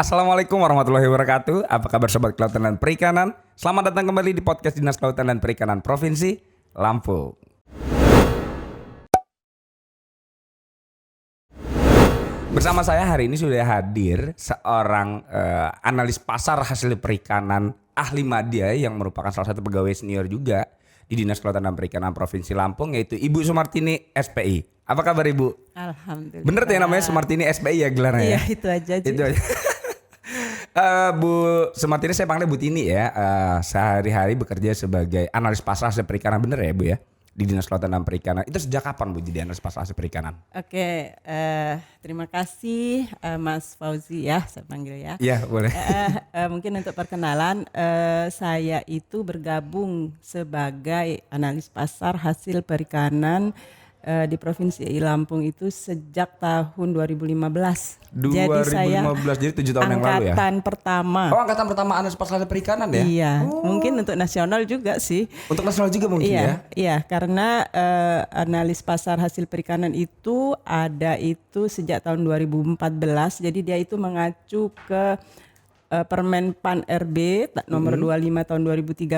Assalamualaikum warahmatullahi wabarakatuh. Apa kabar sobat kelautan dan perikanan? Selamat datang kembali di podcast Dinas Kelautan dan Perikanan Provinsi Lampung. Bersama saya hari ini sudah hadir seorang analis pasar hasil perikanan ahli madya yang merupakan salah satu pegawai senior juga di Dinas Kelautan dan Perikanan Provinsi Lampung, yaitu Ibu Sumartini SPI. Apa kabar Ibu? Alhamdulillah. Bener tuh ya namanya Sumartini SPI ya gelarnya? Iya, itu aja. Itu aja. Bu Sumartini, saya panggilnya Bu Tini ya. Sehari-hari bekerja sebagai analis pasar hasil perikanan, bener ya Bu ya? Di Dinas Kelautan dan Perikanan. Itu sejak kapan Bu jadi analis pasar hasil perikanan? Oke, terima kasih Mas Fauzi ya, saya panggil ya. Iya boleh. Mungkin untuk perkenalan, saya itu bergabung sebagai analis pasar hasil perikanan di Provinsi Lampung itu sejak tahun 2015. 2015, Jadi saya jadi 7 tahun yang lalu ya? angkatan pertama. Oh, angkatan pertama analis pasar hasil perikanan ya? Iya, mungkin untuk nasional juga sih. Untuk nasional juga mungkin ya? Iya, karena analis pasar hasil perikanan itu ada itu sejak tahun 2014. Jadi dia itu mengacu ke Permen Pan RB nomor 25 tahun 2013.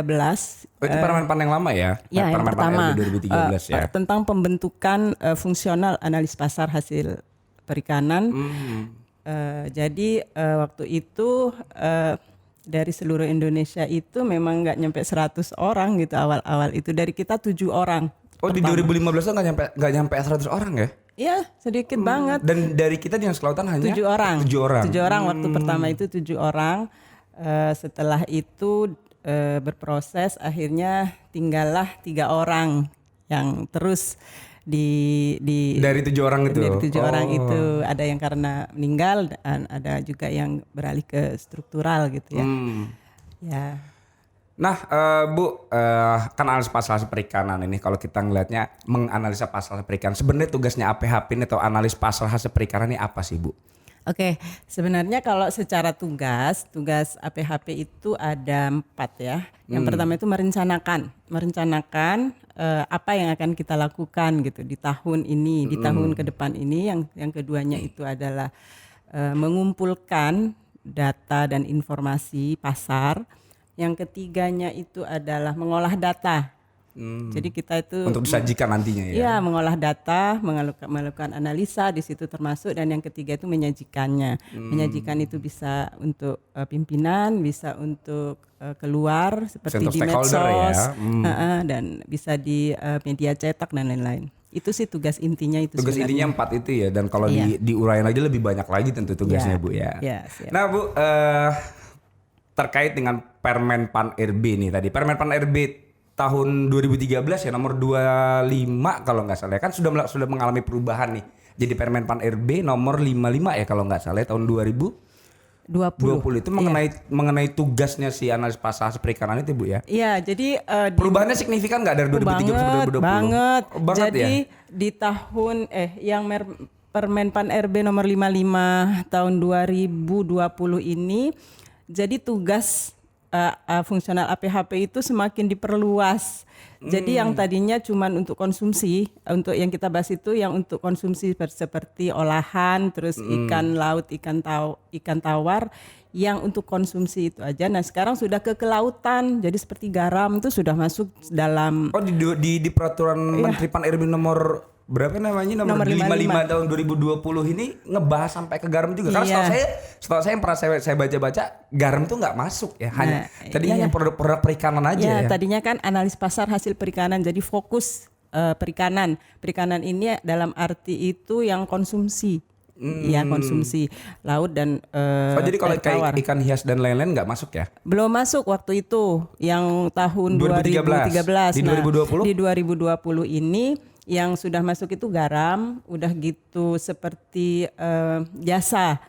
Oh, itu Permen Pan yang lama ya? Ya, yang Permen pertama Pan RB 2013 ya? tentang pembentukan fungsional analis pasar hasil perikanan. Jadi waktu itu dari seluruh Indonesia itu memang nggak nyampe 100 orang gitu awal-awal itu, dari kita 7 orang. Oh, di 2015 tuh nggak nyampe 100 orang ya? Iya, sedikit banget. Dan dari kita Dinas Kelautan hanya 7 orang. 7 orang. 7 orang waktu pertama itu 7 orang. Setelah itu berproses, akhirnya tinggallah 3 orang yang terus dari 7 orang itu. Dari 7 orang itu ada yang karena meninggal dan ada juga yang beralih ke struktural gitu ya. Ya. Nah, Bu, kan analis pasar hasil perikanan ini kalau kita ngelihatnya menganalisa pasar hasil perikanan, sebenarnya tugasnya APHP ini atau analis pasar hasil perikanan ini apa sih Bu? Oke, sebenarnya kalau secara tugas APHP itu ada 4 ya. Yang pertama itu merencanakan apa yang akan kita lakukan gitu di tahun ini, di tahun ke depan ini. Yang keduanya itu adalah mengumpulkan data dan informasi pasar. Yang ketiganya itu adalah mengolah data. Jadi kita itu untuk disajikan nantinya ya. Iya, mengolah data, melakukan analisa di situ termasuk, dan yang ketiga itu menyajikannya. Menyajikan itu bisa untuk pimpinan, bisa untuk keluar seperti di medsos, ya. Dan bisa di media cetak dan lain-lain. Itu sih tugas intinya itu. Tugas sebenarnya. intinya 4 itu ya, dan kalau diuraiin lagi lebih banyak lagi tentu tugasnya Bu ya. Siap. Nah Bu, terkait dengan Permen Pan RB nih tadi. Permen Pan RB tahun 2013 ya, nomor 25 kalau nggak salah, kan sudah mengalami perubahan nih. Jadi Permen Pan RB nomor 55 ya kalau nggak salah tahun 2020 itu mengenai tugasnya si analis pasar hasil perikanan itu Bu ya. Iya, jadi perubahannya signifikan nggak dari 2013 sampai 2020? Banget. Jadi ya? Di tahun Permen Pan RB nomor 55 tahun 2020 ini, jadi tugas fungsional APHP itu semakin diperluas. Jadi yang tadinya cuma untuk konsumsi, untuk yang kita bahas itu yang untuk konsumsi seperti olahan, terus ikan laut, ikan tawar, yang untuk konsumsi itu aja. Nah sekarang sudah ke kelautan, jadi seperti garam itu sudah masuk dalam. Oh di peraturan Menteri Pan RB nomor berapa namanya, nomor 55 tahun 2020 ini ngebahas sampai ke garam juga. Karena setahu saya yang pernah saya baca-baca, garam tuh nggak masuk ya, hanya tadinya hanya produk perikanan aja ya. Tadinya kan analis pasar hasil perikanan, jadi fokus perikanan ini dalam arti itu yang konsumsi. Ya, konsumsi laut dan jadi kalau kayak ikan hias dan lain-lain nggak masuk ya? Belum masuk waktu itu, yang tahun 2013. Di 2020? Di 2020 ini yang sudah masuk itu garam, udah gitu seperti jasa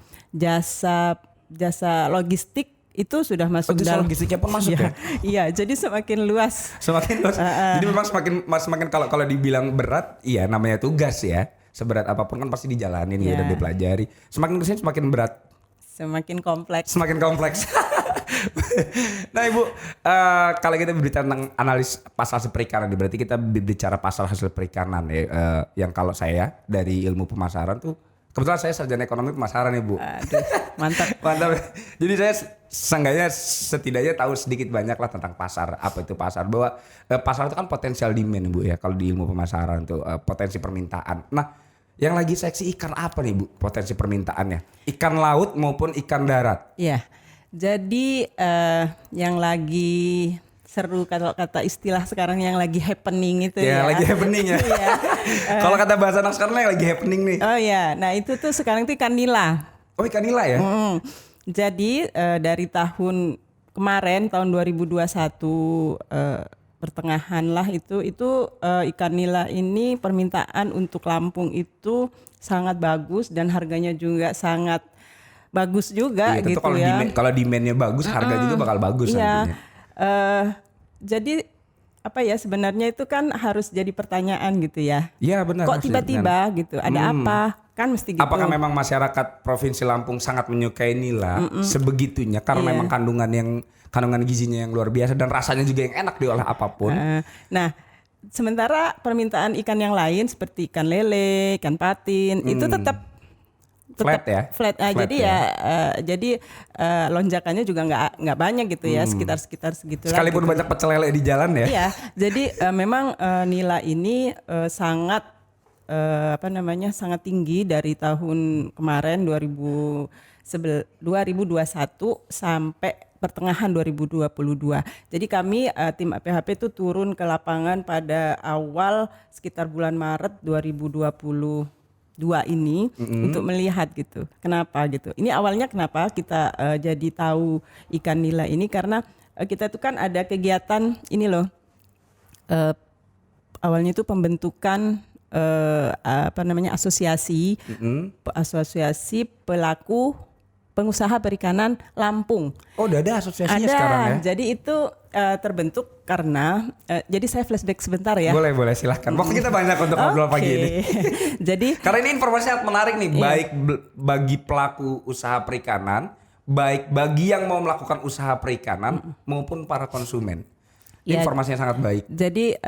logistik itu sudah masuk. Dalam logistiknya pun masuk ya? Iya, jadi semakin luas. Jadi memang semakin kalau dibilang berat, iya namanya tugas ya. Seberat apapun kan pasti dijalanin ya, dan dipelajari. Semakin kesini semakin berat. Semakin kompleks. Nah Ibu, kalau kita berbicara tentang analis pasar hasil perikanan, berarti kita berbicara pasar hasil perikanan ya. Yang kalau saya dari ilmu pemasaran tuh Kebetulan saya sarjana ekonomi pemasaran nih Bu. Aduh, mantap. Mantap. Jadi saya seenggaknya setidaknya tahu sedikit banyak lah tentang pasar. Apa itu pasar? Bahwa pasar itu kan potensial demand Bu ya. Kalau di ilmu pemasaran itu potensi permintaan. Nah, yang lagi seksi ikan apa nih Bu potensi permintaannya? Ikan laut maupun ikan darat? Ya, jadi yang lagi seru kalau kata istilah sekarang yang lagi happening itu Ya, ya. lagi happening ya. Iya. Kalau kata bahasa anak sekarang yang lagi happening nih. Oh ya, nah itu tuh sekarang tuh ikan nila. Oh, ikan nila ya? Jadi dari tahun kemarin tahun 2021 pertengahan lah itu ikan nila ini permintaan untuk Lampung itu sangat bagus dan harganya juga sangat bagus juga Iya, tentu gitu kalau ya. kalau demandnya bagus, harga juga bakal bagus Iya. nantinya. Jadi apa ya sebenarnya itu kan harus jadi pertanyaan gitu ya. Iya benar. Kok tiba-tiba gitu? Ada apa? Kan mesti gitu. Apakah memang masyarakat Provinsi Lampung sangat menyukai nila sebegitunya karena Iya. memang kandungan gizinya yang luar biasa dan rasanya juga yang enak diolah apapun. Nah, sementara permintaan ikan yang lain seperti ikan lele, ikan patin itu tetap Flat ya? Flat. Jadi jadi lonjakannya juga nggak banyak gitu ya, sekitar segitu lah. Sekalipun gitu. banyak pecel lele di jalan ya. Iya, jadi memang nila ini sangat sangat tinggi dari tahun kemarin 2021 sampai pertengahan 2022. Jadi kami tim APHP itu turun ke lapangan pada awal sekitar bulan Maret 2022 ini untuk melihat gitu. Kenapa gitu? Ini awalnya kenapa kita jadi tahu ikan nila ini karena kita itu kan ada kegiatan ini loh. Awalnya itu pembentukan asosiasi pelaku pengusaha perikanan Lampung. Oh, udah ada asosiasinya Ada. sekarang ya? Jadi itu terbentuk karena jadi saya flashback sebentar ya. Boleh silahkan. Waktu kita banyak untuk ngobrol pagi ini. Jadi Karena ini informasi sangat menarik nih, baik bagi pelaku usaha perikanan, baik bagi yang mau melakukan usaha perikanan maupun para konsumen. Ya. Informasinya sangat baik. Jadi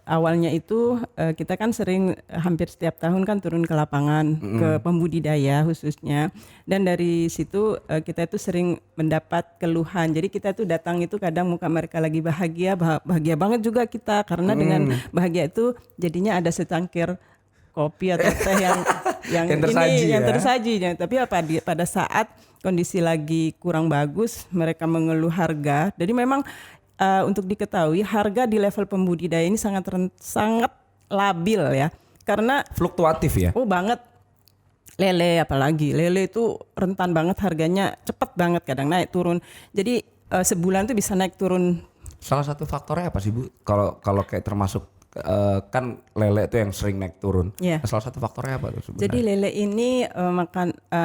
awalnya itu kita kan sering hampir setiap tahun kan turun ke lapangan ke pembudidaya khususnya, dan dari situ kita itu sering mendapat keluhan. Jadi kita tuh datang itu kadang muka mereka lagi bahagia banget juga kita karena dengan bahagia itu jadinya ada secangkir kopi atau teh yang tersaji ini yang ya. tersaji. Tapi pada saat kondisi lagi kurang bagus mereka mengeluh harga. Jadi memang untuk diketahui harga di level pembudidaya ini sangat labil ya, karena Fluktuatif ya? oh banget. Lele apalagi lele itu rentan banget harganya, cepet banget kadang naik turun. Jadi sebulan tuh bisa naik turun. Salah satu faktornya apa sih Bu? Kalau kayak termasuk kan lele itu yang sering naik turun. Iya. Salah satu faktornya apa tuh sebenarnya? Jadi lele ini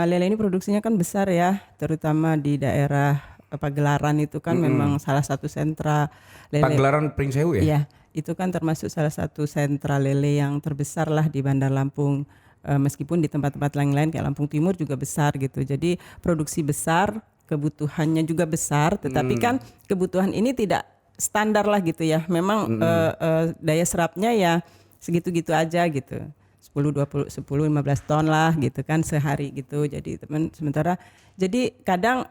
lele ini produksinya kan besar ya, terutama di daerah Pagelaran itu kan memang salah satu sentra lele. Pagelaran Pringsewu ya? Iya, itu kan termasuk salah satu sentra lele yang terbesar lah di Bandar Lampung. Meskipun di tempat-tempat lain-lain kayak Lampung Timur juga besar gitu. Jadi produksi besar, kebutuhannya juga besar, tetapi kan kebutuhan ini tidak standar lah gitu ya. Memang daya serapnya ya segitu-gitu aja gitu. 10 15 ton lah gitu kan sehari gitu. Jadi sementara jadi kadang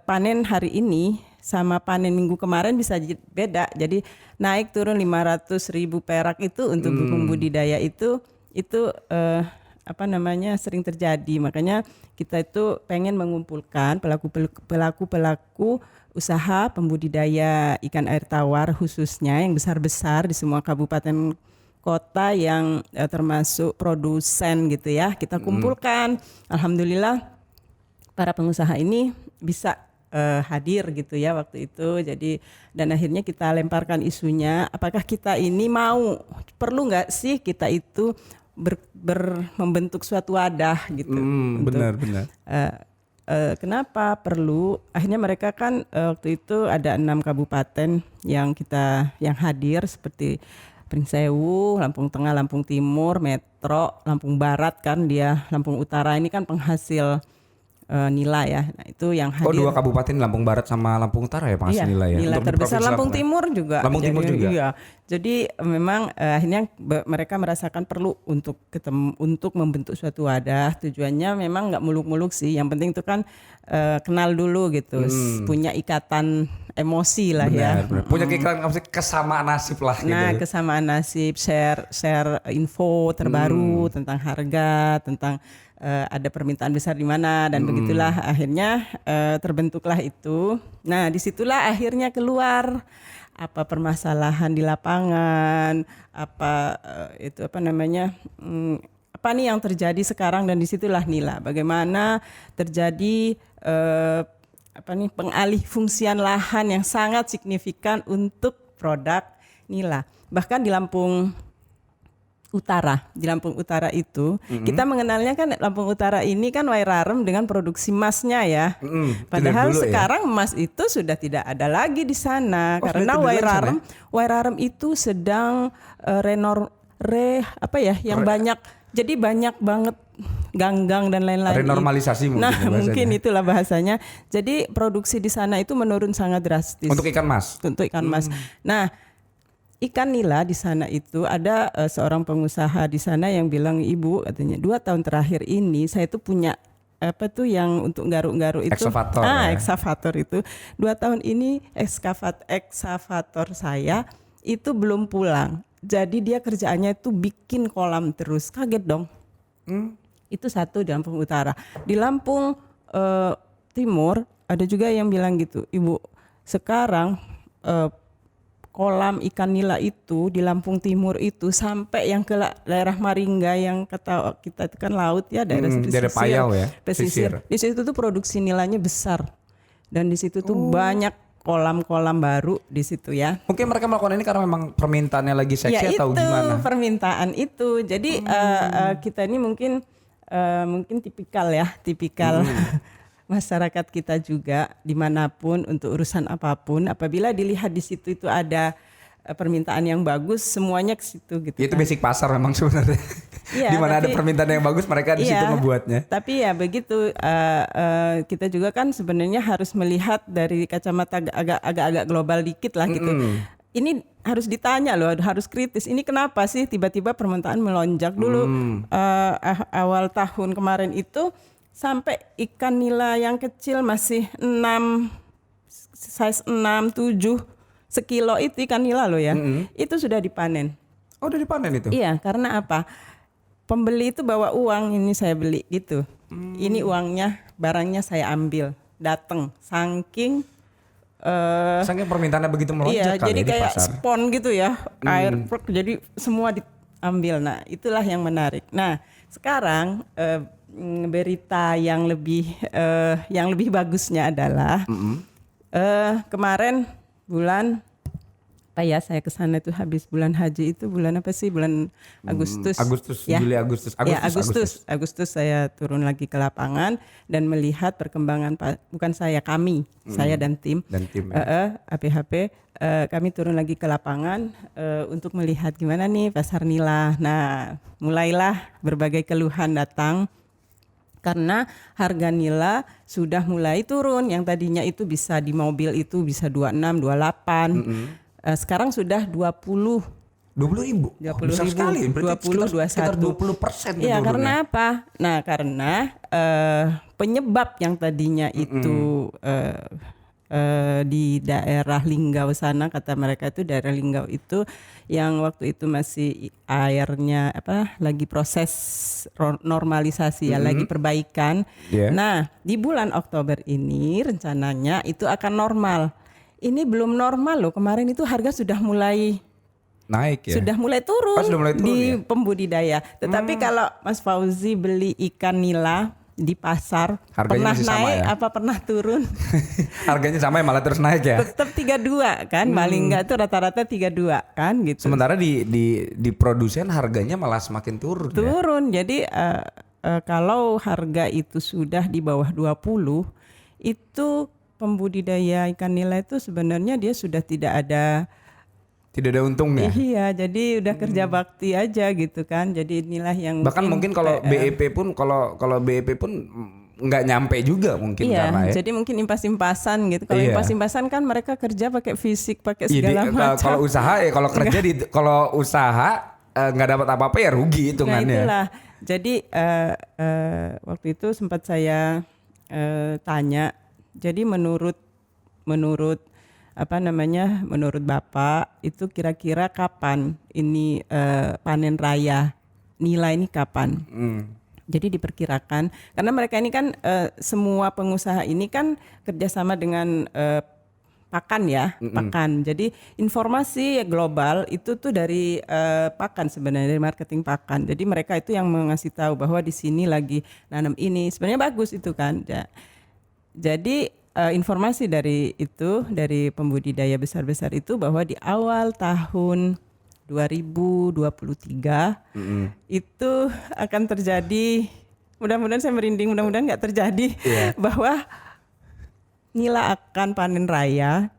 panen hari ini sama panen minggu kemarin bisa beda. Jadi naik turun 500.000 perak itu untuk pembudidaya itu sering terjadi. Makanya kita itu pengen mengumpulkan pelaku usaha pembudidaya ikan air tawar khususnya yang besar-besar di semua kabupaten kota yang termasuk produsen gitu ya. Kita kumpulkan. Alhamdulillah para pengusaha ini bisa hadir gitu ya waktu itu. Jadi dan akhirnya kita lemparkan isunya, apakah kita ini perlu nggak sih kita itu membentuk suatu wadah gitu. Benar. Kenapa perlu? Akhirnya mereka kan waktu itu ada 6 kabupaten yang hadir seperti Pringsewu, Lampung Tengah, Lampung Timur, Metro, Lampung Barat kan dia, Lampung Utara ini kan penghasil nila ya. Nah, itu yang hadir. 2 kabupaten Lampung Barat sama Lampung Utara ya penghasil nila ya. Nila Untuk di terbesar Provinsi Lampung Timur juga. Lampung Timur juga. Iya. Jadi memang akhirnya mereka merasakan perlu untuk ketemu, untuk membentuk suatu wadah. Tujuannya memang nggak muluk-muluk sih. Yang penting itu kan kenal dulu gitu, punya ikatan emosi lah ya. Benar. Punya kesamaan nasib lah gitu. Nah, kesamaan nasib, share info terbaru tentang harga, tentang ada permintaan besar di mana, dan begitulah akhirnya terbentuklah itu. Nah, disitulah akhirnya keluar apa permasalahan di lapangan, apa apa nih yang terjadi sekarang, dan disitulah Nila bagaimana terjadi pengalih fungsian lahan yang sangat signifikan untuk produk Nila. Bahkan di Lampung Utara itu kita mengenalnya kan Lampung Utara ini kan Wairarem dengan produksi emasnya ya. Padahal sekarang emas itu sudah tidak ada lagi di sana karena Wairarem itu sedang banyak, jadi banyak banget ganggang dan lain-lain. Renormalisasi mungkin. Nah, mungkin itulah bahasanya. Jadi produksi di sana itu menurun sangat drastis. Untuk ikan mas. Nah, ikan nila di sana itu ada seorang pengusaha di sana yang bilang, Ibu katanya 2 tahun terakhir ini saya tuh punya yang untuk garuk-garuk itu. Ekskavator itu. 2 tahun ini ekskavator saya itu belum pulang. Jadi dia kerjaannya itu bikin kolam terus. Kaget dong. Itu satu di Lampung Utara. Di Lampung Timur ada juga yang bilang gitu, Ibu sekarang kolam ikan nila itu di Lampung Timur itu sampai yang ke daerah Maringga yang kata kita itu kan laut ya, daerah Payau ya, pesisir. Di situ tuh produksi nilainya besar dan di situ tuh banyak kolam-kolam baru di situ ya. Mungkin mereka melakukan ini karena memang permintaannya lagi seksi atau gimana? Permintaan itu. Jadi kita ini mungkin tipikal masyarakat kita juga dimanapun untuk urusan apapun, apabila dilihat di situ itu ada permintaan yang bagus, semuanya ke situ gitu. Itu basic pasar memang sebenarnya. Di mana ada permintaan yang bagus, mereka di situ membuatnya. Tapi ya begitu, kita juga kan sebenarnya harus melihat dari kacamata agak global dikit lah gitu. Ini harus ditanya loh, harus kritis. Ini kenapa sih tiba-tiba permintaan melonjak dulu awal tahun kemarin itu. Sampai ikan nila yang kecil masih 6, size 6, 7 sekilo itu ikan nila loh ya. Itu sudah dipanen. Oh, udah dipanen itu? Iya, karena apa? Pembeli itu bawa uang, ini saya beli gitu. Ini uangnya, barangnya saya ambil. Datang saking permintaannya begitu melonjak kali jadi di kayak pasar. spon gitu ya. Air jadi semua diambil. Nah, itulah yang menarik. Nah, sekarang berita yang lebih bagusnya adalah kemarin bulan saya kesana itu habis bulan haji itu bulan apa sih, bulan Agustus ya? Agustus saya turun lagi ke lapangan dan melihat perkembangan, bukan kami saya dan tim APHP kami turun lagi ke lapangan untuk melihat gimana nih pasar nila. Nah, mulailah berbagai keluhan datang karena harga nila sudah mulai turun. Yang tadinya itu bisa di mobil itu bisa 26, 28. Sekarang sudah 20.000. 20.000 sekali, 20, 21. Sekitar 20%. Iya, karena apa? Nah, karena penyebab yang tadinya itu di daerah Linggau sana, kata mereka itu daerah Linggau itu yang waktu itu masih airnya lagi proses normalisasi ya, lagi perbaikan. Nah, di bulan Oktober ini rencananya itu akan normal. Ini belum normal loh, kemarin itu harga sudah mulai naik ya. Sudah mulai turun, di ya? Pembudidaya. Tetapi kalau Mas Fauzi beli ikan nila di pasar, harganya pernah naik ya? Apa pernah turun? Harganya sama ya, malah terus naik ya. Tetap 32 kan, paling enggak tuh rata-rata 32 kan gitu. Sementara di produsen harganya malah semakin turun. Jadi kalau harga itu sudah di bawah 20, itu pembudidaya ikan nila itu sebenarnya dia sudah tidak ada untungnya. Iya, jadi udah kerja bakti aja gitu kan. Jadi inilah yang bahkan mungkin kalau BEP pun kalau BEP pun nggak nyampe juga mungkin Iya, karena ya. jadi mungkin impas-impasan gitu. Kalau Iya. impas-impasan kan mereka kerja pakai fisik, pakai Iya, segala macam. kalau usaha ya kalau kerja kalau usaha nggak dapat apa-apa ya rugi Nah hitungannya. itulah. Jadi waktu itu sempat saya tanya. Jadi menurut menurut Bapak itu kira-kira kapan ini panen raya? Nilai ini kapan? Jadi diperkirakan karena mereka ini kan semua pengusaha ini kan kerjasama dengan pakan ya, pakan. Jadi informasi global itu tuh dari pakan sebenarnya, dari marketing pakan. Jadi mereka itu yang mengasih tahu bahwa di sini lagi nanam ini. Sebenarnya bagus itu kan. Jadi informasi dari pembudidaya besar-besar itu bahwa di awal tahun 2023 itu akan terjadi, mudah-mudahan saya merinding, mudah-mudahan nggak terjadi, bahwa nila akan panen raya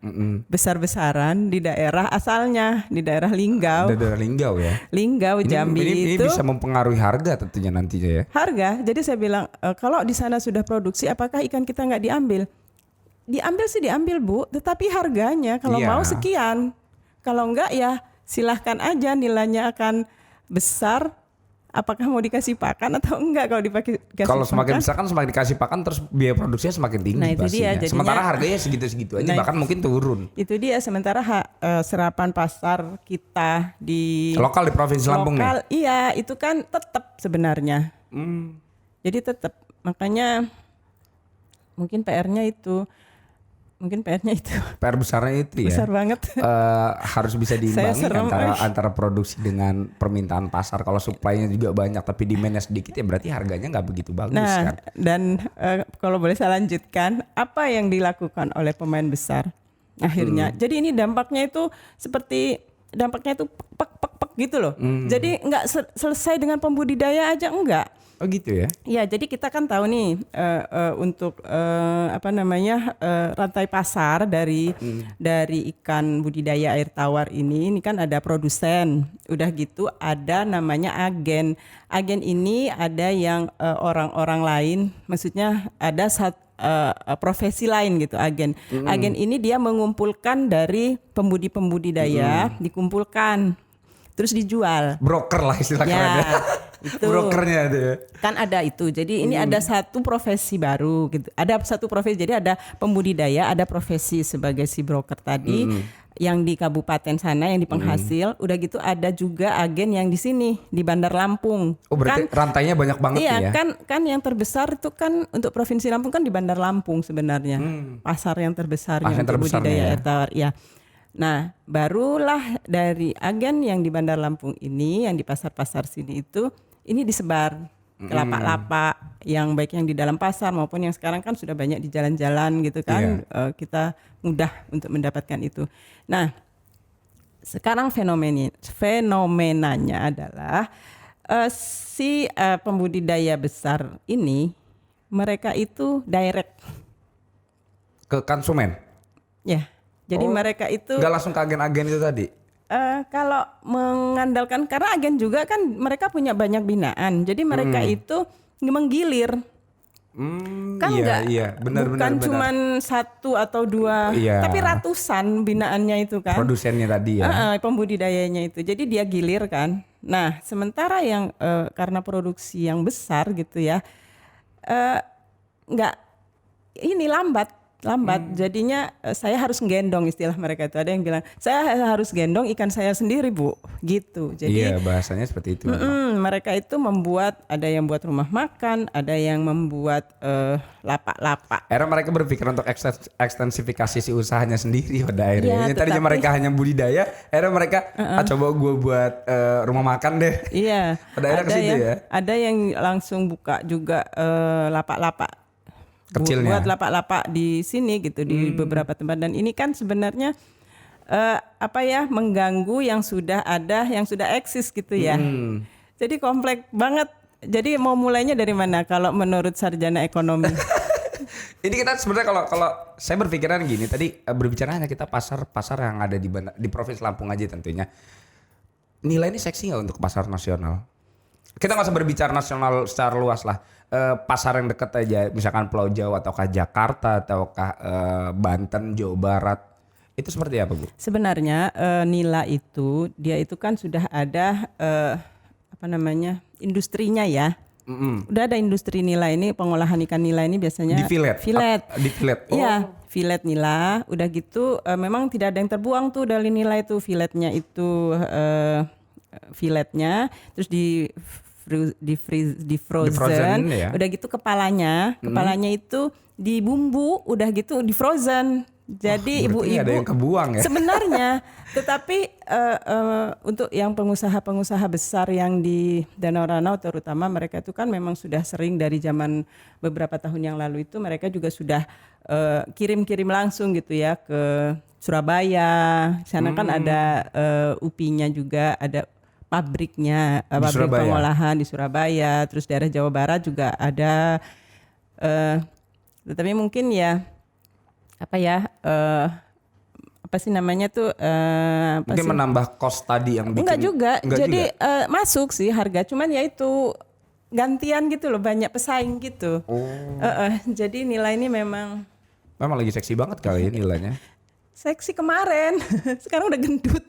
besar-besaran di daerah asalnya, di daerah Linggau. Daerah Linggau ya. Linggau, Jambi ini itu bisa mempengaruhi harga tentunya nantinya ya. harga. Jadi saya bilang kalau di sana sudah produksi, apakah ikan kita nggak diambil? Diambil sih diambil Bu, tetapi harganya kalau Iya. mau sekian, kalau enggak ya silahkan aja, nilainya akan besar. Apakah mau dikasih pakan atau enggak? Kalau dikasih Kalau semakin pakan, besar kan semakin dikasih pakan terus biaya produksinya semakin tinggi Nah, itu dia, pastinya. jadinya- Sementara harganya segitu-segitu aja Nah, bahkan mungkin turun. itu dia. Sementara serapan pasar kita di Lokal di Provinsi Lampung nih. lokal, iya itu kan tetap sebenarnya. Jadi tetap, makanya mungkin PR-nya itu. PR besarnya itu ya. Besar banget. Harus bisa Saya diimbangi serem, antara produksi dengan permintaan pasar. Kalau supply-nya juga banyak tapi demand-nya sedikit ya berarti harganya nggak begitu bagus Nah, kan. dan kalau boleh saya lanjutkan, apa yang dilakukan oleh pemain besar akhirnya? Jadi ini dampaknya itu pek gitu loh. Jadi nggak selesai dengan pembudidaya aja, enggak. Oh gitu ya. Ya, jadi kita kan tahu nih untuk rantai pasar dari ikan budidaya air tawar ini kan ada produsen, udah gitu ada namanya agen. Agen ini ada yang orang-orang lain, maksudnya ada profesi lain gitu agen. Agen ini dia mengumpulkan dari pembudidaya, dikumpulkan, terus dijual. Broker lah istilah Ya, kerennya. itu. Brokernya ada ya. Kan ada itu. Jadi ini ada satu profesi baru gitu. Ada satu profesi. Jadi ada pembudidaya, ada profesi sebagai si broker tadi yang di kabupaten sana yang di penghasil. Udah gitu ada juga agen yang di sini di Bandar Lampung. Oh berarti rantainya banyak banget Iya, nih ya. kan yang terbesar itu kan untuk Provinsi Lampung kan di Bandar Lampung sebenarnya. Pasar yang terbesarnya Pasar untuk terbesarnya budidaya ya. air tawar. Ya. Nah, barulah dari agen yang di Bandar Lampung ini, yang di pasar-pasar sini itu, ini disebar ke lapak-lapak yang baik yang di dalam pasar maupun yang sekarang kan sudah banyak di jalan-jalan gitu kan. Kita mudah untuk mendapatkan itu. Nah, sekarang fenomenanya adalah si pembudidaya besar ini mereka itu direct Ke konsumen. ya. Jadi mereka itu Nggak langsung ke agen-agen itu tadi. kalau mengandalkan, karena agen juga kan mereka punya banyak binaan, jadi mereka itu menggilir. Kan benar. bukan cuman satu atau dua, Iya. tapi ratusan binaannya itu kan. Produsennya tadi ya. Pembudidayanya itu, jadi dia gilir kan. Nah, sementara yang karena produksi yang besar gitu ya, nggak ini lambat. Jadinya saya harus gendong, istilah mereka itu. Ada yang bilang saya harus gendong ikan saya sendiri Bu, gitu. Jadi Iya bahasanya seperti itu. mereka itu membuat, ada yang buat rumah makan, ada yang membuat lapak-lapak. Akhirnya mereka berpikir untuk ekstensifikasi si usahanya sendiri pada akhirnya. Iya, Yang tadinya tetapi- mereka hanya budidaya, akhirnya mereka coba gue buat rumah makan deh. Iya. Pada akhirnya ke situ ya? Ada yang langsung buka juga lapak-lapak. Kecilnya. Buat lapak-lapak di sini gitu, di beberapa tempat. Dan ini kan sebenarnya mengganggu yang sudah ada, yang sudah eksis gitu ya. Jadi kompleks banget. Jadi mau mulainya dari mana kalau menurut sarjana ekonomi? Ini kita sebenarnya kalau saya berpikiran gini tadi berbicara hanya kita pasar yang ada di Provinsi Lampung aja tentunya. Nilai ini seksi nggak untuk pasar nasional? Kita nggak usah berbicara nasional secara luas lah. Pasar yang dekat aja, misalkan Pulau Jawa ataukah Jakarta ataukah Banten, Jawa Barat, itu seperti apa Bu? Sebenarnya nila itu dia itu kan sudah ada apa namanya industrinya ya. Udah ada industri nila ini, pengolahan ikan nila ini biasanya Di fillet? Fillet. Di fillet? Oh. Iya, fillet nila. Udah gitu memang tidak ada yang terbuang tuh dari nila itu, filletnya itu filletnya terus di frozen ya. Udah gitu kepalanya itu dibumbu, udah gitu di frozen. Jadi Berarti ada ibu-ibu yang kebuang ya? sebenarnya, tetapi untuk yang pengusaha-pengusaha besar yang di Danau Ranau terutama, mereka itu kan memang sudah sering dari zaman beberapa tahun yang lalu itu mereka juga sudah kirim-kirim langsung gitu ya ke Surabaya. Sana kan ada UPI-nya juga, ada pabriknya, pabrik Surabaya. pengolahan di Surabaya, terus daerah Jawa Barat juga ada. Tetapi mungkin ya apa ya apa sih namanya tuh apa Mungkin sih? menambah cost tadi yang bikin. Enggak juga. Enggak Jadi juga? masuk sih harga, cuman ya itu gantian gitu loh, banyak pesaing gitu. Jadi nilai ini memang Memang lagi seksi banget kali ini nilainya. seksi kemarin. Sekarang udah gendut.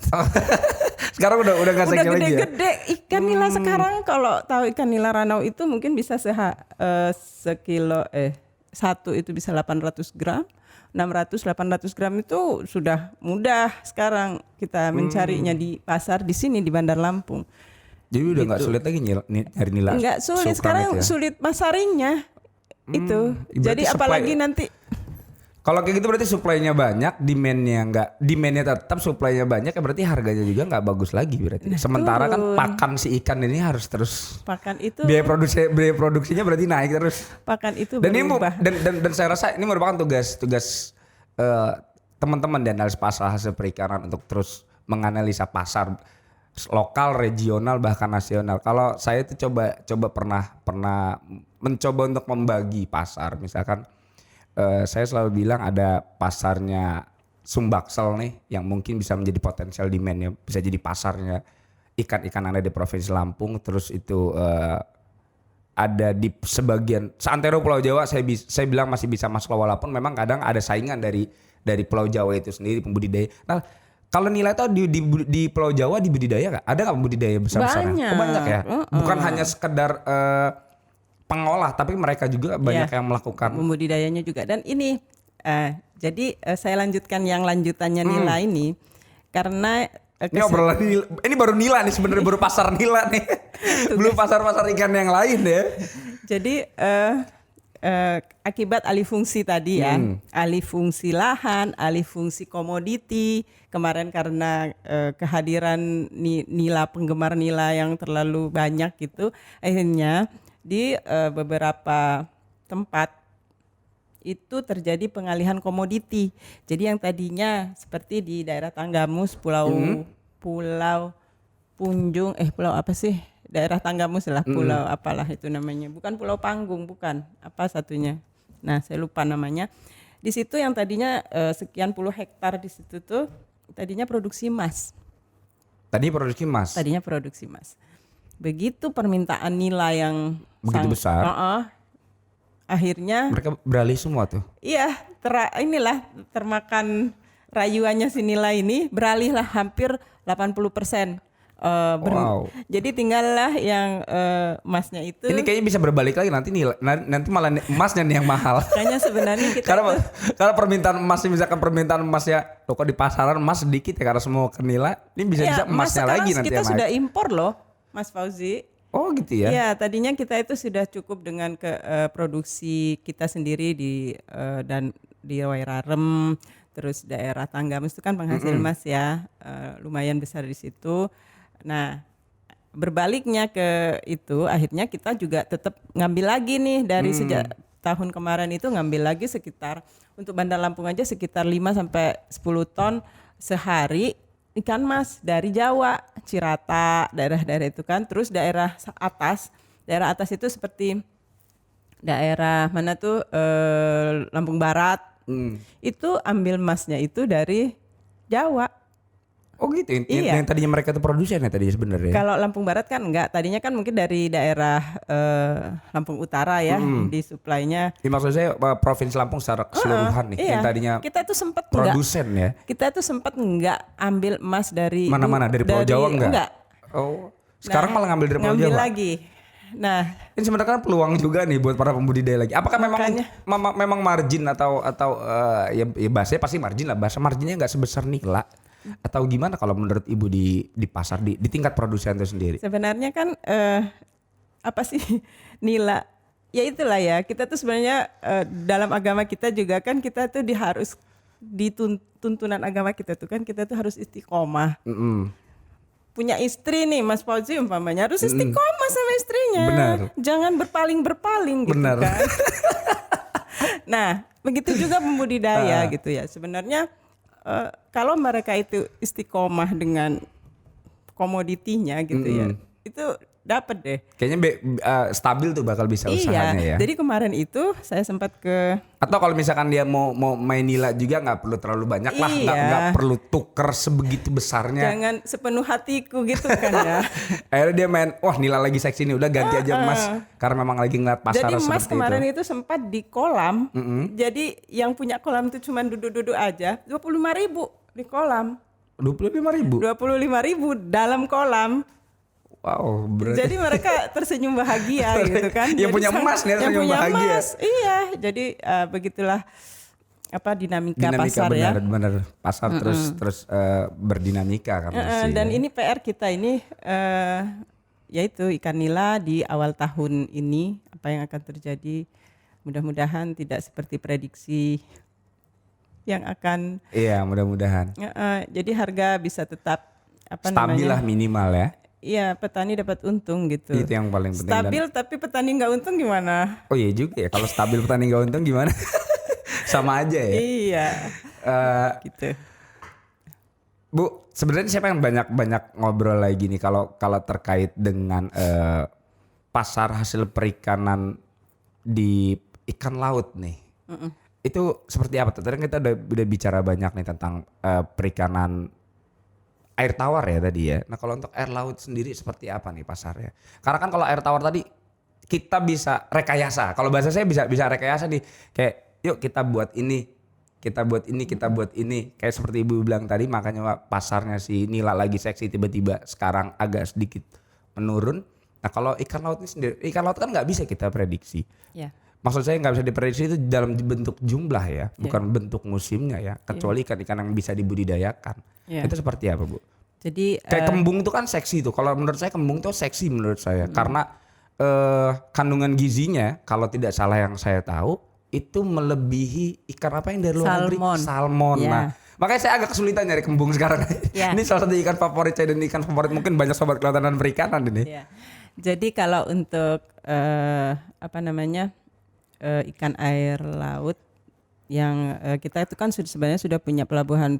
Sekarang udah nggak Udah seksi lagi ya? gede-gede. Ikan nila sekarang kalau tahu ikan nila Ranau itu mungkin bisa sekilo satu itu bisa 800 gram. 600-800 gram itu sudah mudah sekarang kita mencarinya di pasar di sini di Bandar Lampung. Jadi udah nggak sulit lagi nyari nila. Enggak sulit seukuran sekarang, itu ya? sulit masaringnya itu. Berarti Jadi apalagi supply- nanti Kalau kayak gitu berarti supply-nya banyak, demand-nya tetap, supply-nya banyak, ya berarti harganya juga nggak bagus lagi berarti. Sementara kan turun. pakan si ikan ini harus terus pakan itu biaya produksinya berarti naik terus. pakan itu Dan ini berubah. dan saya rasa ini merupakan tugas teman-teman di analis pasar hasil perikanan untuk terus menganalisa pasar lokal, regional bahkan nasional. Kalau saya itu coba pernah mencoba untuk membagi pasar, misalkan saya selalu bilang ada pasarnya Sumbaksel nih yang mungkin bisa menjadi potensial demand-nya, bisa jadi pasarnya ikan-ikan ada di Provinsi Lampung, terus itu ada di sebagian seantero Pulau Jawa saya bilang masih bisa masuk walaupun memang kadang ada saingan dari Pulau Jawa itu sendiri pembudidaya. Nah, kalau nilai itu di Pulau Jawa dibudidaya nggak? Ada nggak pembudidaya besar-besarnya? Banyak. Oh, banyak ya. Bukan hanya sekedar pengolah, tapi mereka juga banyak yang melakukan. Pembudidayanya juga. Dan ini jadi saya lanjutkan yang lanjutannya nila ini karena Ini obrolan ini baru nila nih sebenarnya, baru pasar nila nih. Belum pasar-pasar ikan yang lain ya. Jadi akibat alih fungsi tadi ya, alih fungsi lahan, alih fungsi komoditi. Kemarin karena kehadiran nila, penggemar nila yang terlalu banyak gitu, akhirnya di beberapa tempat itu terjadi pengalihan komoditi. Jadi yang tadinya seperti di daerah Tanggamus, Pulau Punjung, Pulau apa sih? Daerah Tanggamus lah, pulau apalah itu namanya. Bukan Pulau Panggung, bukan. Apa satunya? Nah, saya lupa namanya. Di situ yang tadinya sekian puluh hektar di situ tuh tadinya produksi emas. Tadinya produksi emas. Begitu permintaan nilai yang Begitu besar. Akhirnya Mereka beralih semua tuh. iya, termakan rayuannya si nilai ini, beralihlah hampir 80%. Wow. Jadi tinggallah yang emasnya itu. Ini kayaknya bisa berbalik lagi nanti malah emasnya nih yang mahal. Kayaknya sebenarnya kita Karena permintaan emasnya, misalkan permintaan emasnya kok di pasaran emas sedikit ya karena semua ke nila, ini bisa emasnya lagi nanti kita yang sudah naik. impor loh, Mas Fauzi. Oh gitu ya. Iya, tadinya kita itu sudah cukup dengan produksi kita sendiri dan di Wairarem, terus daerah Tanggamus itu kan penghasil emas ya, lumayan besar di situ. Nah, berbaliknya ke itu, akhirnya kita juga tetap ngambil lagi nih dari sejak tahun kemarin itu ngambil lagi sekitar untuk Bandar Lampung aja sekitar 5-10 ton sehari ikan mas dari Jawa, Cirata, daerah-daerah itu kan. Terus daerah atas itu seperti daerah mana tuh Lampung Barat. Itu ambil emasnya itu dari Jawa. Oh gitu. Iya. Yang tadinya mereka tuh produsen ya tadi sebenarnya. Kalau Lampung Barat kan enggak, tadinya kan mungkin dari daerah Lampung Utara ya disuplainya. Ya, maksud saya Provinsi Lampung secara keseluruhan nih Iya. yang tadinya Kita tuh sempat enggak, produsen ya. kita tuh sempat enggak ambil emas dari Mana-mana dari Pulau Jawa enggak? Enggak. Oh. Sekarang malah ngambil dari Pulau Ngambil Jawa. lagi. Nah, Ini sebenarnya kan peluang juga nih buat para pembudidaya lagi. Apakah Makanya. memang margin atau ya bahasanya pasti margin lah. Bahasa marginnya nggak sebesar nila atau gimana kalau menurut Ibu di pasar di tingkat produsen itu sendiri? sebenarnya kan apa sih nila? Ya itulah ya. Kita tuh sebenarnya dalam agama kita juga kan kita tuh harus di tuntunan agama kita tuh kan kita tuh harus istiqomah. Punya istri nih Mas Fauzi umpamanya harus istiqomah sama istrinya. Benar. Jangan berpaling-berpaling gitu Benar. kan. Nah, begitu juga pembudidaya gitu ya. Sebenarnya kalau mereka itu istiqomah dengan komoditinya gitu ya. Itu dapat deh. Kayaknya stabil tuh bakal bisa usahanya ya. Jadi kemarin itu saya sempat ke Atau kalau misalkan dia mau main nila juga nggak perlu terlalu banyak lah, Iya. nggak perlu tuker sebegitu besarnya. jangan sepenuh hatiku gitu kan ya. Akhirnya dia main, wah nila lagi seksi nih, udah ganti aja emas karena memang lagi ngeliat pasar Jadi Mas seperti kemarin itu. itu sempat di kolam. Jadi yang punya kolam itu cuma duduk-duduk aja, 25.000 di kolam. 25.000. 25.000 dalam kolam. Wow, berarti Jadi mereka tersenyum bahagia gitu kan. Yang Jadi punya emas nih yang tersenyum punya bahagia. emas, iya. Jadi begitulah apa dinamika pasar ya. benar pasar terus berdinamika kan mesti Dan ya. ini PR kita ini yaitu ikan nila di awal tahun ini apa yang akan terjadi, mudah-mudahan tidak seperti prediksi yang akan Iya, mudah-mudahan jadi harga bisa tetap apa stabil lah namanya? minimal ya. Iya, petani dapat untung gitu. Itu yang paling penting. Stabil tapi petani nggak untung gimana? Oh iya juga ya, kalau stabil petani nggak untung gimana? Sama aja ya. Iya, Eh, gitu. Bu, sebenarnya siapa yang banyak ngobrol lagi nih kalau terkait dengan pasar hasil perikanan di ikan laut nih. Itu seperti apa tuh? Tadi kita udah bicara banyak nih tentang perikanan air tawar ya tadi ya. Nah kalau untuk air laut sendiri seperti apa nih pasarnya? Karena kan kalau air tawar tadi kita bisa rekayasa. Kalau bahasa saya bisa rekayasa nih. Kayak yuk kita buat ini, kita buat ini, kita buat ini. Kayak seperti Ibu bilang tadi, makanya pasarnya si nila lagi seksi tiba-tiba sekarang agak sedikit menurun. Nah kalau ikan laut ini sendiri, ikan laut kan nggak bisa kita prediksi. Ya. Maksud saya nggak bisa diprediksi itu dalam bentuk jumlah ya, bukan bentuk musimnya ya. Kecuali ikan-ikan yang bisa dibudidayakan. Ya. Itu seperti apa Bu? Jadi Kayak kembung itu kan seksi tuh. Kalau menurut saya kembung tuh seksi menurut saya. Karena kandungan gizinya kalau tidak salah yang saya tahu itu melebihi ikan apa yang dari luar negeri? Salmon. Ya. Nah, makanya saya agak kesulitan nyari kembung sekarang. Ya. Ini salah satu ikan favorit saya dan ikan favorit mungkin banyak sobat kelautan perikanan ini. ya. Jadi kalau untuk apa namanya ikan air laut yang kita itu kan sebenarnya sudah punya pelabuhan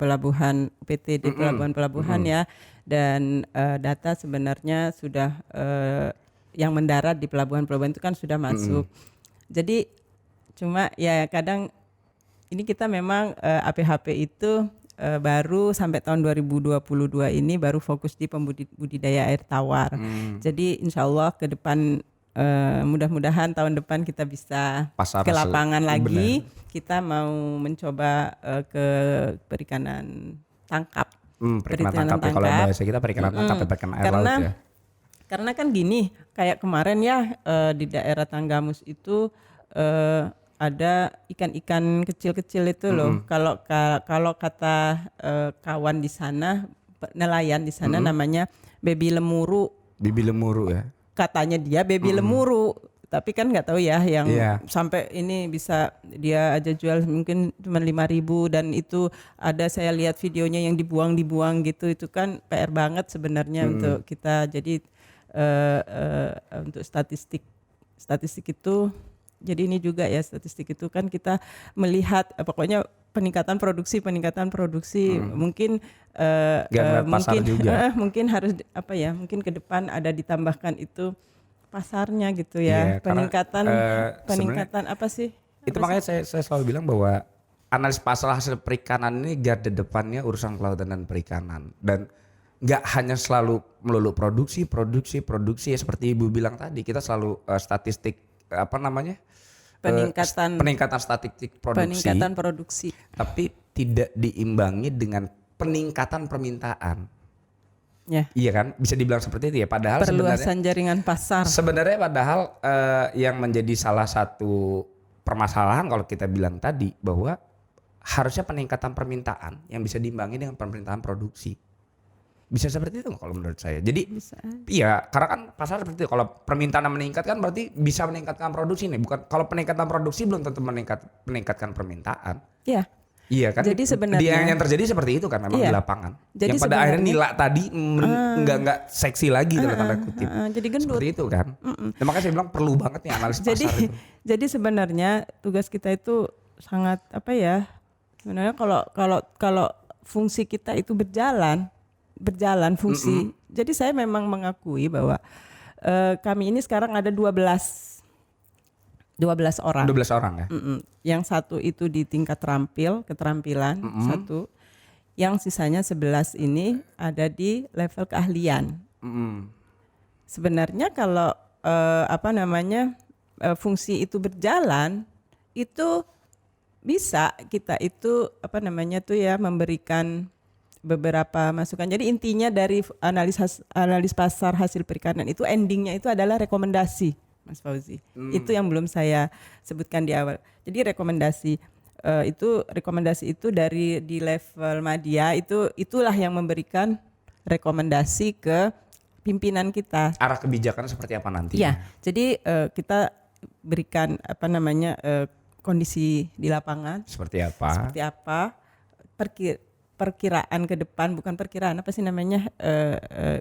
PTD pelabuhan ya, dan data sebenarnya sudah yang mendarat di pelabuhan itu kan sudah masuk. Jadi cuma ya kadang ini kita memang APHP itu baru sampai tahun 2022 ini baru fokus di budidaya air tawar. Jadi insya Allah ke depan mudah-mudahan tahun depan kita bisa Pasar ke lapangan lagi. benar. Kita mau mencoba ke perikanan tangkap. Perikanan tangkap ya. Kalau bahasa kita perikanan tangkap ya, perikanan air laut ya. Karena kan gini, kayak kemarin ya di daerah Tanggamus itu ada ikan-ikan kecil-kecil itu loh. Kalau kata kawan di sana, nelayan di sana namanya baby lemuru. Bibi lemuru ya. Katanya dia baby lemuru, tapi kan nggak tahu ya yang Iya. sampai ini bisa dia aja jual mungkin cuma 5.000 dan itu ada saya lihat videonya yang dibuang gitu, itu kan PR banget sebenarnya untuk kita. Jadi untuk statistik itu, jadi ini juga ya statistik itu kan kita melihat pokoknya peningkatan produksi mungkin pasar juga. mungkin harus mungkin ke depan ada ditambahkan itu pasarnya gitu ya. Iya, karena, peningkatan apa sih? Itu makanya saya selalu bilang bahwa analis pasar hasil perikanan ini garda depannya urusan kelautan dan perikanan, dan nggak hanya selalu melulu produksi ya seperti Ibu bilang tadi, kita selalu statistik peningkatan statistik produksi, tapi tidak diimbangi dengan peningkatan permintaan. Ya. Iya kan, bisa dibilang seperti itu ya. Padahal Perluasan jaringan pasar. Sebenarnya yang menjadi salah satu permasalahan kalau kita bilang tadi bahwa harusnya peningkatan permintaan yang bisa diimbangi dengan permintaan produksi. Bisa seperti itu kalau menurut saya. Jadi iya, karena kan pasar seperti itu. Kalau permintaan meningkat kan berarti bisa meningkatkan produksi nih. Bukan, kalau peningkatan produksi belum tentu meningkatkan permintaan. Iya. Iya kan. Jadi sebenarnya yang terjadi seperti itu kan memang di lapangan. Jadi yang pada akhirnya nilai tadi nggak seksi lagi dalam tanda kutip. Jadi gendut. Seperti itu kan. Nah, makanya saya bilang perlu banget nih analis pasar itu. Jadi sebenarnya tugas kita itu sangat sebenarnya kalau fungsi kita itu berjalan fungsi. Jadi saya memang mengakui bahwa kami ini sekarang ada 12 orang. 12 orang ya. Yang satu itu di tingkat keterampilan satu. Yang sisanya 11 ini ada di level keahlian. Sebenarnya kalau fungsi itu berjalan, itu bisa kita itu memberikan beberapa masukan. Jadi intinya dari analis pasar hasil perikanan itu endingnya itu adalah rekomendasi, Mas Fauzi. Itu yang belum saya sebutkan di awal. Jadi rekomendasi itu di level media itulah yang memberikan rekomendasi ke pimpinan kita. Arah kebijakan seperti apa nanti? Iya. Jadi kita berikan kondisi di lapangan. Seperti apa? Perkiraan ke depan, bukan perkiraan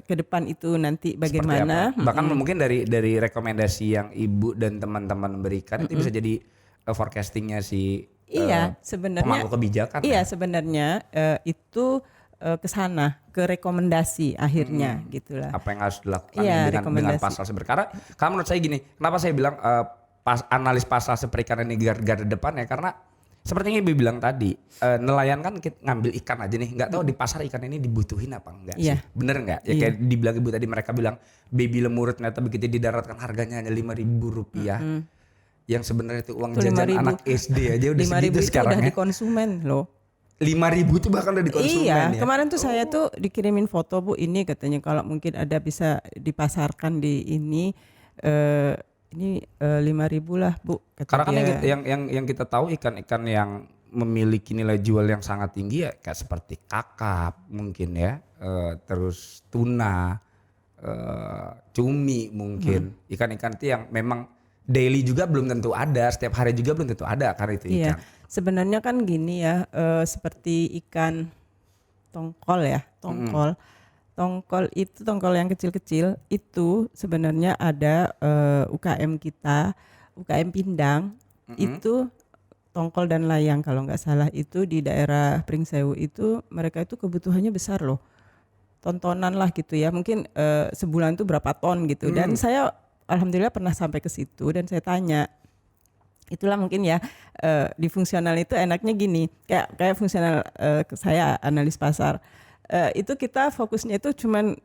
ke depan itu nanti bagaimana. Bahkan mungkin dari rekomendasi yang Ibu dan teman-teman berikan itu bisa jadi forecastingnya sebenarnya pemangku kebijakan. Iya, sebenarnya itu ke sana, ke rekomendasi akhirnya gitulah. Apa yang harus dilakukan dengan pasal seperti. Karena menurut saya gini, kenapa saya bilang analis pasal perikanan ini garda depan ya, karena seperti yang Ibu bilang tadi, nelayan kan ngambil ikan aja nih, nggak tahu di pasar ikan ini dibutuhin apa enggak sih, bener nggak? Ya kayak dibilang Ibu tadi, mereka bilang baby lemurut ternyata begitu didaratkan harganya hanya Rp5.000, yang sebenarnya itu uang jajan anak SD aja udah segitu sekarang. 5.000 itu udah di konsumen loh. 5.000 tuh bahkan udah di konsumen ya. Iya, kemarin tuh saya tuh dikirimin foto, Bu, ini katanya kalau mungkin ada bisa dipasarkan di ini 5.000 lah, Bu. Karena kan yang kita tahu ikan-ikan yang memiliki nilai jual yang sangat tinggi ya kayak seperti kakap mungkin ya, terus tuna, cumi mungkin. Ikan-ikan itu yang memang daily juga belum tentu ada, setiap hari juga belum tentu ada karena itu ikan. Sebenarnya kan gini ya, seperti ikan tongkol ya, tongkol yang kecil-kecil itu sebenarnya ada UKM kita, UKM Pindang, itu tongkol dan layang kalau nggak salah, itu di daerah Pringsewu itu mereka itu kebutuhannya besar loh, tontonan lah gitu ya, mungkin sebulan itu berapa ton gitu. Dan saya alhamdulillah pernah sampai ke situ dan saya tanya, itulah mungkin ya di fungsional itu enaknya gini, kayak fungsional saya analis pasar. Itu kita fokusnya itu cuman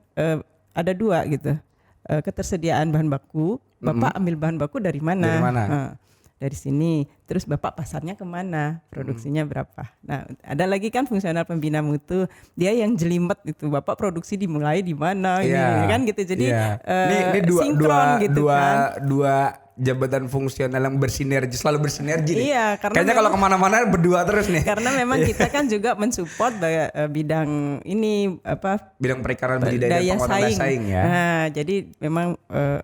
ada 2 gitu, ketersediaan bahan baku. Bapak ambil bahan baku dari mana? Dari sini. Terus Bapak pasarnya kemana? Produksinya berapa? Nah, ada lagi kan fungsional pembina mutu, dia yang jelimet itu, Bapak produksi dimulai di mana? Kan gitu. Jadi ini sinkron gitu kan. Dua jabatan fungsional yang selalu bersinergi nih. Iya, karena kayaknya kalau kemana-mana berdua terus nih. Karena memang kita kan juga mensupport bidang ini bidang perikanan, budidaya dan penguatan saing ya. Nah, jadi memang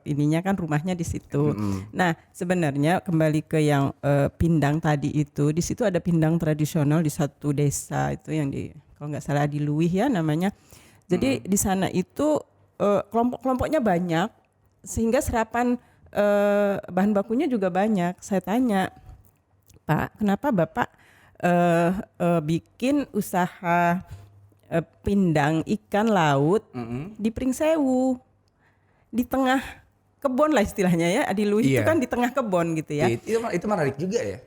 ininya kan rumahnya di situ. Nah, sebenarnya kembali ke yang pindang tadi itu, di situ ada pindang tradisional di satu desa itu yang kalau nggak salah di Luih ya namanya. Jadi di sana itu kelompok-kelompoknya banyak sehingga serapan bahan bakunya juga banyak. Saya tanya, Pak, kenapa Bapak bikin usaha pindang ikan laut di Pringsewu, di tengah kebon lah istilahnya ya, di Luih itu kan di tengah kebon gitu ya. Itu menarik juga ya.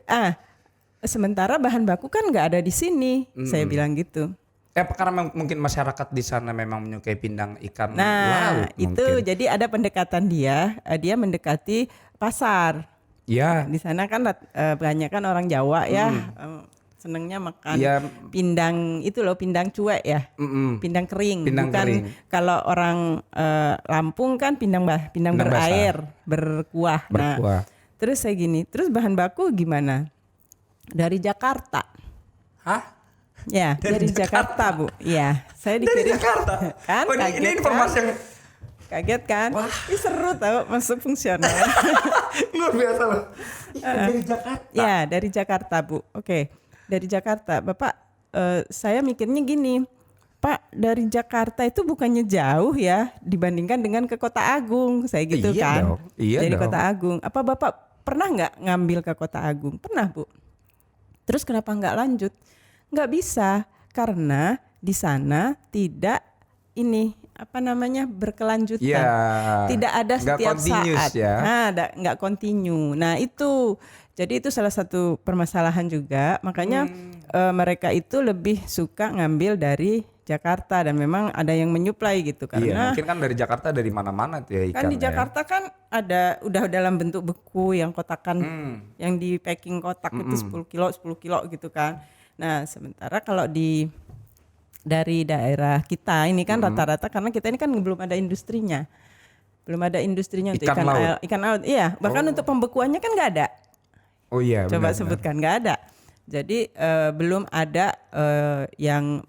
Sementara bahan baku kan nggak ada di sini, saya bilang gitu. Karena mungkin masyarakat di sana memang menyukai pindang ikan Nah, laut itu mungkin. jadi ada pendekatan dia mendekati pasar. Ya, Di sana kan banyak kan orang Jawa ya, senengnya makan Iya. pindang itu loh, pindang cuek ya, pindang kering. Pindang Bukan kering. kalau orang Lampung kan pindang Pindang berair, berkuah. berkuah. Nah, terus saya gini, terus bahan baku gimana? Dari Jakarta. Hah? Ya, dari Jakarta, Bu. Iya, saya Dari dikirim. Jakarta? Kan, Oh, ini kaget informasi kan? yang Kaget kan? Ih, seru tau masuk fungsional. luar biasa loh. Ikan dari Jakarta. Ya, dari Jakarta, Bu. Oke, dari Jakarta. Bapak, saya mikirnya gini, Pak, dari Jakarta itu bukannya jauh ya dibandingkan dengan ke Kota Agung, saya gitu Iya kan. dong, iya dari dong. Kota Agung. Apa Bapak pernah nggak ngambil ke Kota Agung? Pernah, Bu. Terus kenapa nggak lanjut? Nggak bisa, karena di sana tidak berkelanjutan. Ya. Tidak ada Nggak setiap continuous saat. ya. Nggak continue. Nah itu, jadi itu salah satu permasalahan juga. Makanya mereka itu lebih suka ngambil dari Jakarta dan memang ada yang menyuplai gitu Iya, karena mungkin kan dari Jakarta dari mana-mana tuh ya ikan. kan di Jakarta kan ada udah dalam bentuk beku yang kotakan, yang di packing kotak itu 10 kilo gitu kan. Nah sementara kalau dari daerah kita ini kan rata-rata, karena kita ini kan belum ada industrinya untuk Ikan laut. ikan laut. Iya, bahkan untuk pembekuannya kan nggak ada. Oh iya, Coba benar-benar. sebutkan, nggak ada. Jadi belum ada yang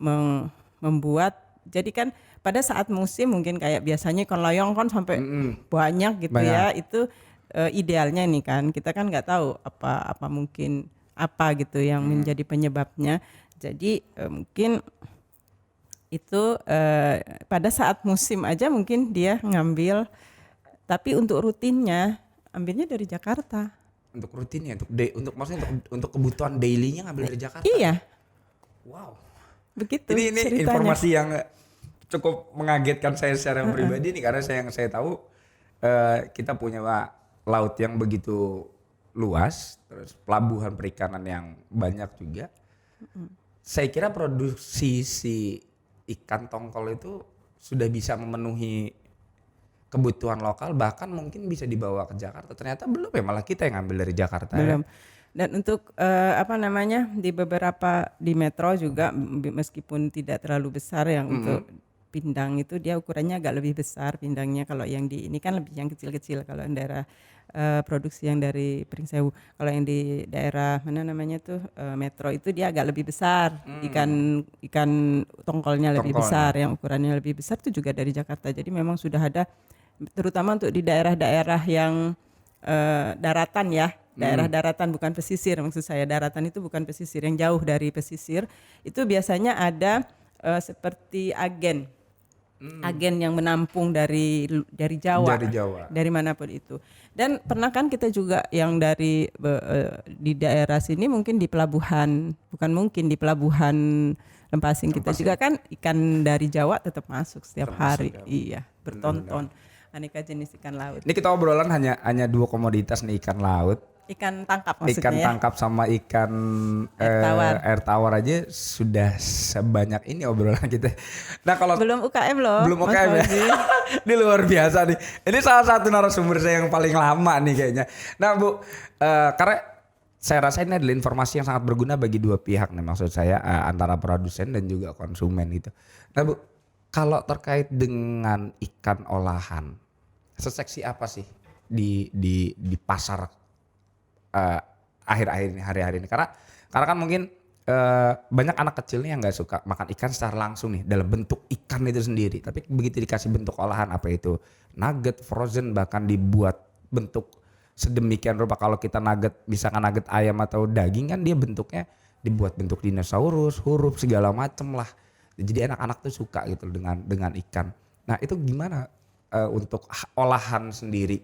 membuat. Jadi kan pada saat musim mungkin kayak biasanya ikan layang kan sampai banyak gitu ya. Itu idealnya nih kan. Kita kan nggak tahu apa mungkin apa gitu yang menjadi penyebabnya. Jadi mungkin itu pada saat musim aja mungkin dia ngambil, tapi untuk rutinnya ambilnya dari Jakarta. Untuk rutinnya, untuk maksudnya untuk kebutuhan dailynya ngambil dari Jakarta. Iya, Wow. begitu Ini ceritanya. informasi yang cukup mengagetkan saya secara pribadi nih, karena saya tahu kita punya laut yang begitu luas, terus pelabuhan perikanan yang banyak juga. Saya kira produksi si ikan tongkol itu sudah bisa memenuhi kebutuhan lokal, bahkan mungkin bisa dibawa ke Jakarta. Ternyata belum ya, malah kita yang ngambil dari Jakarta. Belum. Ya. Dan untuk di beberapa di metro juga meskipun tidak terlalu besar yang untuk pindang itu, dia ukurannya agak lebih besar pindangnya. Kalau yang di ini kan lebih yang kecil-kecil kalau yang daerah produksi yang dari Pringsewu. Kalau yang di daerah metro itu dia agak lebih besar. Ikan tongkolnya lebih besar, yang ukurannya lebih besar itu juga dari Jakarta. Jadi memang sudah ada, terutama untuk di daerah-daerah yang daratan ya. Daerah daratan, bukan pesisir, maksud saya daratan itu bukan pesisir, yang jauh dari pesisir itu biasanya ada seperti agen yang menampung dari Jawa, dari manapun itu. Dan pernah kan kita juga yang dari di daerah sini mungkin di pelabuhan, di pelabuhan Lempasing kita juga kan ikan dari Jawa tetap masuk setiap hari, iya, bertonton aneka jenis ikan laut. Ini kita obrolan hanya dua komoditas nih, ikan laut. Ikan tangkap maksudnya Ikan ya. tangkap sama ikan air tawar aja sudah sebanyak ini obrolan kita. Nah kalau Belum UKM loh. belum Mas UKM ya. Fauzi. Ini luar biasa nih. Ini salah satu narasumber saya yang paling lama nih kayaknya. Nah Bu, karena saya rasa ini adalah informasi yang sangat berguna bagi dua pihak nih, maksud saya antara produsen dan juga konsumen gitu. Nah Bu, kalau terkait dengan ikan olahan, seseksi apa sih di pasar akhir-akhir ini, hari-hari ini? Karena kan mungkin banyak anak kecil nih yang nggak suka makan ikan secara langsung nih dalam bentuk ikan itu sendiri, tapi begitu dikasih bentuk olahan, apa itu nugget, frozen, bahkan dibuat bentuk sedemikian rupa. Kalau kita nugget, misalkan nugget ayam atau daging kan dia bentuknya dibuat bentuk dinosaurus, huruf segala macem lah. Jadi anak-anak tuh suka gitu dengan ikan. Nah itu gimana untuk olahan sendiri?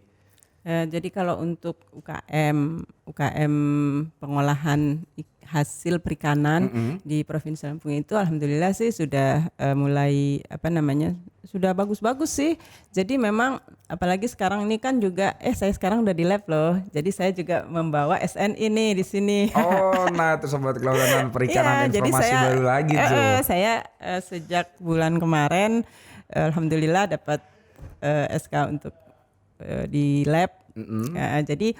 Jadi kalau untuk UKM pengolahan hasil perikanan di Provinsi Lampung itu alhamdulillah sih sudah mulai sudah bagus-bagus sih. Jadi memang apalagi sekarang ini kan juga saya sekarang udah di lab loh. Jadi saya juga membawa SNI nih di sini. Oh, nah itu sobat kelautan dan perikanan, Iya, jadi informasi baru lagi tuh. saya sejak bulan kemarin alhamdulillah dapat SK untuk di lab. Jadi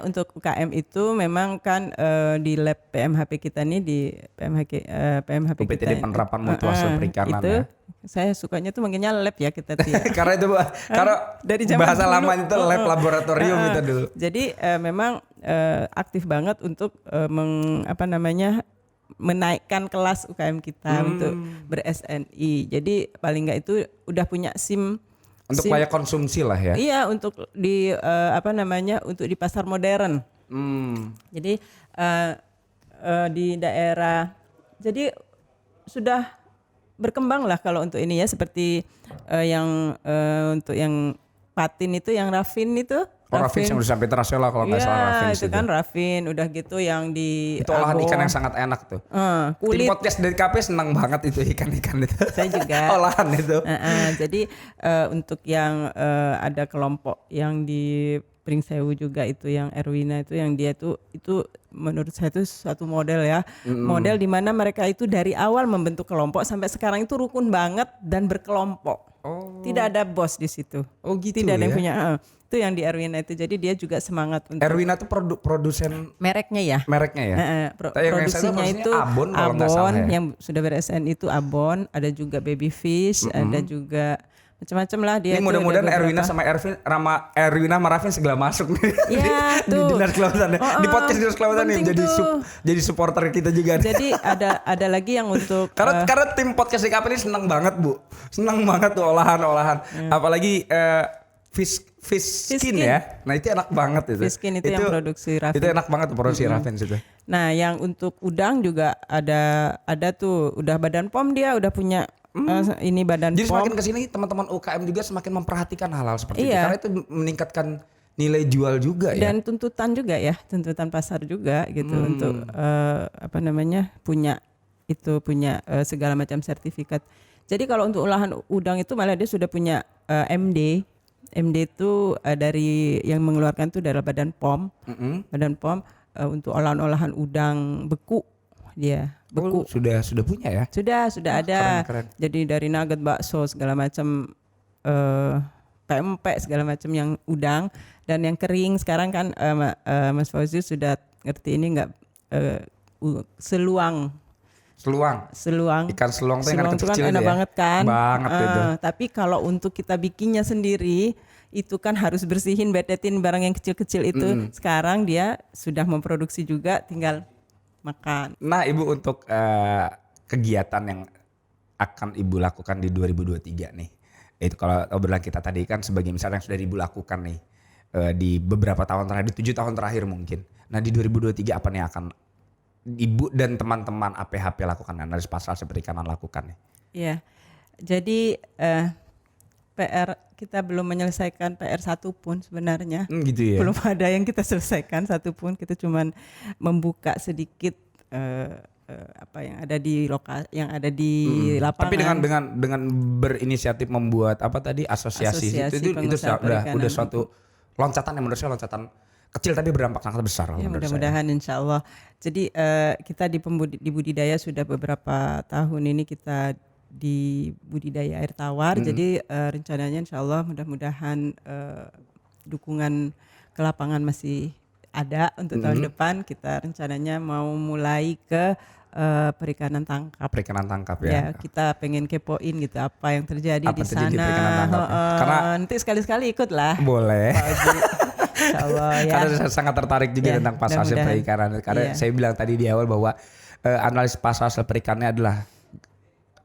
untuk UKM itu memang kan di lab PMHP kita nih di PMHP UPTD kita Penerapan Mutu Hasil Perikanan itu, ya. Saya sukanya tuh manggilnya lab ya kita tuh ya. Karena itu Dari zaman bahasa dulu. lama itu lab laboratorium itu dulu. Jadi memang aktif banget untuk menaikkan kelas UKM kita untuk ber-SNI. Jadi paling nggak itu udah punya SIM. Untuk layak konsumsi lah ya. Iya, untuk di untuk di pasar modern. Jadi di daerah, jadi sudah berkembang lah kalau untuk ini ya, seperti untuk yang patin itu, yang rafin itu. Rafin yang udah sampai internasional kalau nggak salah Rafin itu kan rafin, udah gitu yang di itu olahan ikan yang sangat enak tuh. Kulit. Tim podcast dari KP senang banget itu ikan-ikan itu. Saya juga. Olahan itu. Jadi untuk yang ada kelompok yang di Pringsewu juga itu yang Erwina itu, yang dia itu menurut saya itu suatu model ya. Model di mana mereka itu dari awal membentuk kelompok sampai sekarang itu rukun banget dan berkelompok. Tidak ada bos di situ. Oh gitu. Tidak ada yang ya? punya. Itu yang di Erwina itu. Jadi dia juga semangat untuk Erwina tuh produsen mereknya ya. mereknya ya. Produksinya itu Abon kalau nggak salah ya. yang sudah ber-SN itu Abon, ada juga Baby Fish, ada juga macam-macam lah dia. Ini mudah-mudahan Erwina sama Erwina sama Rafin segala masuk nih. Ya, di Dinas Kelautan ya. Di podcast Dinas Kelautan nih jadi supporter kita juga. Jadi ada lagi yang untuk karena tim podcast DKP ini senang banget Bu. Senang banget tuh olahan-olahan. Apalagi fish skin ya. Nah itu enak banget itu. Fish skin itu yang produksi Rafin. Itu enak banget tuh produksi Rafin situ. Nah yang untuk udang juga ada tuh, udah Badan POM dia udah punya ini Badan Jadi POM. semakin kesini teman-teman UKM juga semakin memperhatikan hal-hal seperti itu. Karena itu meningkatkan nilai jual juga ya. Dan tuntutan juga ya, tuntutan pasar juga gitu untuk punya segala macam sertifikat. Jadi kalau untuk olahan udang itu malah dia sudah punya MD. MD itu dari yang mengeluarkan itu adalah Badan POM. Badan POM untuk olahan-olahan udang beku dia. Beku. Sudah punya ya? Sudah ada. Keren. Jadi dari nugget, bakso segala macam pempek segala macam yang udang dan yang kering sekarang kan Mas Fauzi sudah ngerti ini enggak seluang. Ikan seluang tuh yang itu kecil kan enak ya? banget kan. Banget itu. Tapi kalau untuk kita bikinnya sendiri itu kan harus bersihin, betetin barang yang kecil-kecil itu. Sekarang dia sudah memproduksi juga, tinggal makan. Nah Ibu untuk kegiatan yang akan Ibu lakukan di 2023 nih. Itu kalau obrolan kita tadi kan sebagai misalnya yang sudah Ibu lakukan nih di beberapa tahun terakhir, di 7 tahun terakhir mungkin. Nah di 2023 apa nih akan Ibu dan teman-teman APHP lakukan, analis pasar hasil perikanan lakukan nih? Iya, jadi PR kita belum menyelesaikan PR satu pun sebenarnya. Gitu ya? Belum ada yang kita selesaikan satu pun, kita cuman membuka sedikit apa yang ada di yang ada di lapangan. Tapi dengan berinisiatif membuat apa tadi asosiasi itu udah suatu loncatan yang menurut saya loncatan kecil tapi berdampak sangat besar. Ya, mudah-mudahan insya Allah. Jadi kita di budidaya sudah beberapa tahun ini kita di budidaya air tawar. Jadi rencananya insya Allah mudah-mudahan dukungan ke lapangan masih ada untuk tahun depan. Kita rencananya mau mulai ke perikanan tangkap. Perikanan tangkap ya. Kita pengen kepoin gitu apa yang terjadi apa di terjadi sana. Perikanan tangkap. Karena nanti sekali-sekali ikut lah. Boleh. Insyaallah ya. Karena saya sangat tertarik juga tentang pasar hasil perikanan. Karena saya bilang tadi di awal bahwa analis pasar hasil perikanannya adalah,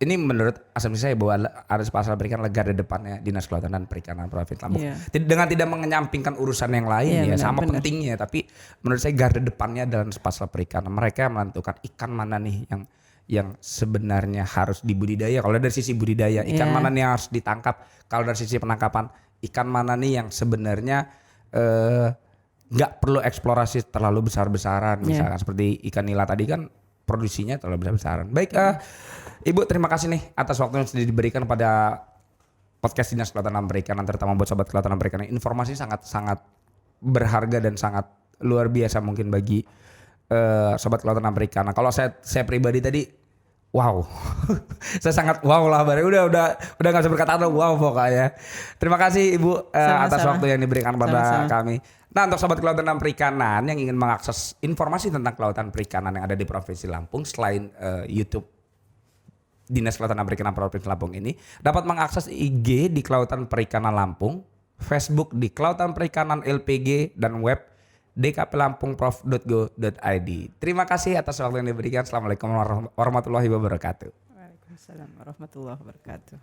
ini menurut asumsi saya bahwa analis pasar perikanan adalah garda depannya Dinas Kelautan dan Perikanan Provinsi Lampung. Dengan tidak mengenyampingkan urusan yang lain sama pentingnya, tapi menurut saya garda depannya adalah pasar perikanan. Mereka menentukan ikan mana nih yang sebenarnya harus dibudidaya. Kalau dari sisi budidaya, ikan mana nih yang harus ditangkap. Kalau dari sisi penangkapan, ikan mana nih yang sebenarnya nggak perlu eksplorasi terlalu besar-besaran, misalkan seperti ikan nila tadi kan produksinya terlalu besar-besaran. Baik, Ibu terima kasih nih atas waktu yang sudah diberikan pada podcast Dinas Kelautan dan Perikanan, terutama buat sobat kelautan dan perikanan. Informasi sangat berharga dan sangat luar biasa mungkin bagi sobat kelautan dan perikanan. Kalau saya pribadi tadi, wow, saya sangat wow lah, udah nggak bisa berkata wow pokoknya. Terima kasih Ibu atas waktu yang diberikan pada kami. Nah, untuk sobat kelautan dan perikanan yang ingin mengakses informasi tentang kelautan perikanan yang ada di Provinsi Lampung, selain YouTube Dinas Kelautan dan Perikanan Provinsi Lampung ini, dapat mengakses IG di Kelautan Perikanan Lampung, Facebook di Kelautan Perikanan LPG, dan web dkplampungprof.go.id. Terima kasih atas waktu yang diberikan. Assalamualaikum warahmatullahi wabarakatuh. Waalaikumsalam warahmatullahi wabarakatuh.